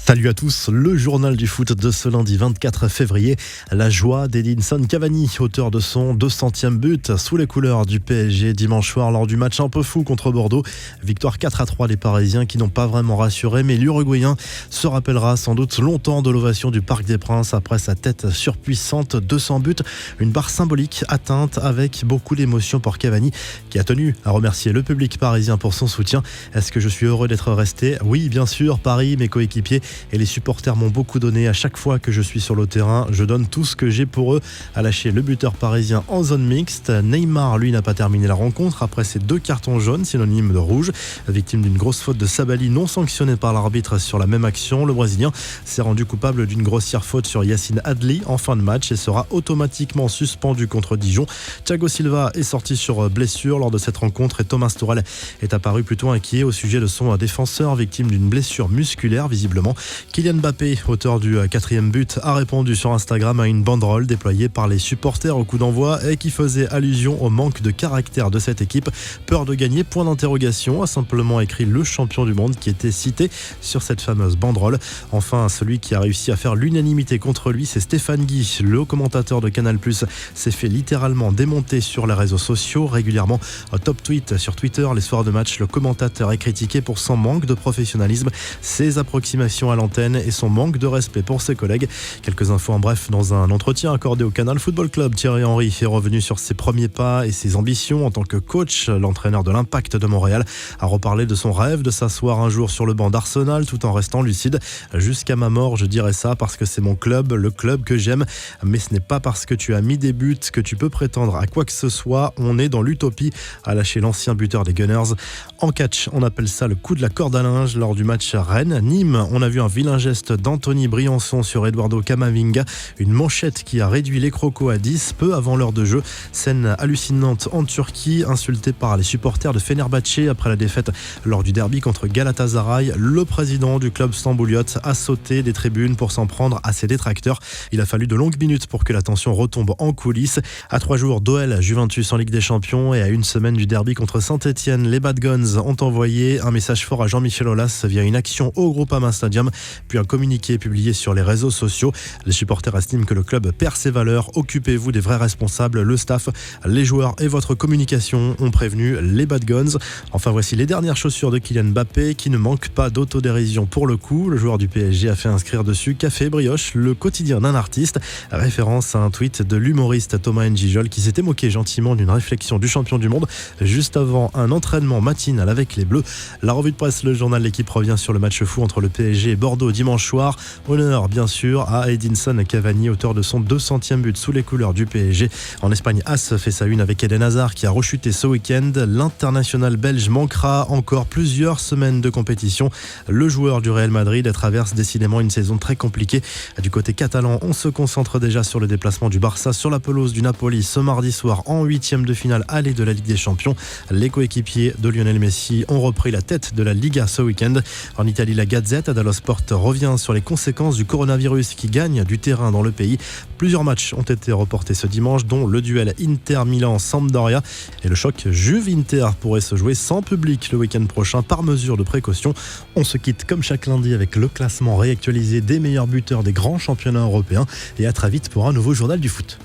Salut à tous, le journal du foot de ce lundi 24 février. La joie d'Edinson Cavani, auteur de son 200e but sous les couleurs du PSG dimanche soir lors du match un peu fou contre Bordeaux. Victoire 4-3 des Parisiens qui n'ont pas vraiment rassuré, mais l'Uruguayen se rappellera sans doute longtemps de l'ovation du Parc des Princes après sa tête surpuissante. 200 buts, une barre symbolique atteinte avec beaucoup d'émotion pour Cavani qui a tenu à remercier le public parisien pour son soutien. Est-ce que je suis heureux d'être resté ? Oui, bien sûr, Paris, mes coéquipiers et les supporters m'ont beaucoup donné. À chaque fois que je suis sur le terrain, je donne tout ce que j'ai pour eux, a lâché le buteur parisien en zone mixte. Neymar, lui, n'a pas terminé la rencontre après ses 2 cartons jaunes, synonyme de rouge. Victime d'une grosse faute de Sabali non sanctionnée par l'arbitre sur la même action, le Brésilien s'est rendu coupable d'une grossière faute sur Yacine Adli en fin de match et sera automatiquement suspendu contre Dijon. Thiago Silva est sorti sur blessure lors de cette rencontre et Thomas Tuchel est apparu plutôt inquiet au sujet de son défenseur victime d'une blessure musculaire visiblement. Kylian Mbappé, auteur du 4e but, a répondu sur Instagram à une banderole déployée par les supporters au coup d'envoi et qui faisait allusion au manque de caractère de cette équipe. Peur de gagner, point d'interrogation, a simplement écrit le champion du monde qui était cité sur cette fameuse banderole. Enfin, celui qui a réussi à faire l'unanimité contre lui, c'est Stéphane Guy, le haut commentateur de Canal+, s'est fait littéralement démonter sur les réseaux sociaux. Régulièrement top tweet sur Twitter, les soirs de match, le commentateur est critiqué pour son manque de professionnalisme, ses approximations à l'antenne et son manque de respect pour ses collègues. Quelques infos en bref, dans un entretien accordé au Canal Football Club, Thierry Henry est revenu sur ses premiers pas et ses ambitions en tant que coach. L'entraîneur de l'Impact de Montréal a reparlé de son rêve de s'asseoir un jour sur le banc d'Arsenal tout en restant lucide. Jusqu'à ma mort, je dirais ça parce que c'est mon club, le club que j'aime, mais ce n'est pas parce que tu as mis des buts que tu peux prétendre à quoi que ce soit. On est dans l'utopie, a lâché l'ancien buteur des Gunners. En catch, on appelle ça le coup de la corde à linge lors du match Rennes-Nîmes. On a vu un vilain geste d'Anthony Briançon sur Eduardo Camavinga, une manchette qui a réduit les crocos à 10 peu avant l'heure de jeu. Scène hallucinante en Turquie, insulté par les supporters de Fenerbahçe après la défaite lors du derby contre Galatasaray. Le président du club stambouliote a sauté des tribunes pour s'en prendre à ses détracteurs. Il a fallu de longues minutes pour que la tension retombe en coulisses. À 3 jours d'OL Juventus en Ligue des Champions et à une semaine du derby contre Saint-Etienne, les Bad Guns ont envoyé un message fort à Jean-Michel Aulas via une action au Groupama Stadium, puis un communiqué publié sur les réseaux sociaux. Les supporters estiment que le club perd ses valeurs. Occupez-vous des vrais responsables, le staff, les joueurs et votre communication, ont prévenu les Bad Guns. Enfin, voici les dernières chaussures de Kylian Mbappé qui ne manquent pas d'autodérision pour le coup. Le joueur du PSG a fait inscrire dessus Café Brioche, le quotidien d'un artiste, référence à un tweet de l'humoriste Thomas N'Gijol qui s'était moqué gentiment d'une réflexion du champion du monde juste avant un entraînement matinal avec les Bleus. La revue de presse, le journal L'équipe revient sur le match fou entre le PSG et Bordeaux dimanche soir. Honneur bien sûr à Edinson Cavani, auteur de son 200e but sous les couleurs du PSG. En Espagne, As fait sa une avec Eden Hazard qui a rechuté ce week-end. L'international belge manquera encore plusieurs semaines de compétition. Le joueur du Real Madrid traverse décidément une saison très compliquée. Du côté catalan, on se concentre déjà sur le déplacement du Barça sur la pelouse du Napoli ce mardi soir en 8e de finale aller de la Ligue des Champions. Les coéquipiers de Lionel Messi ont repris la tête de la Liga ce week-end. En Italie, la Gazette dello Sport revient sur les conséquences du coronavirus qui gagne du terrain dans le pays. Plusieurs matchs ont été reportés ce dimanche, dont le duel Inter-Milan-Sampdoria et le choc Juve-Inter pourrait se jouer sans public le week-end prochain par mesure de précaution. On se quitte comme chaque lundi avec le classement réactualisé des meilleurs buteurs des grands championnats européens et à très vite pour un nouveau journal du foot.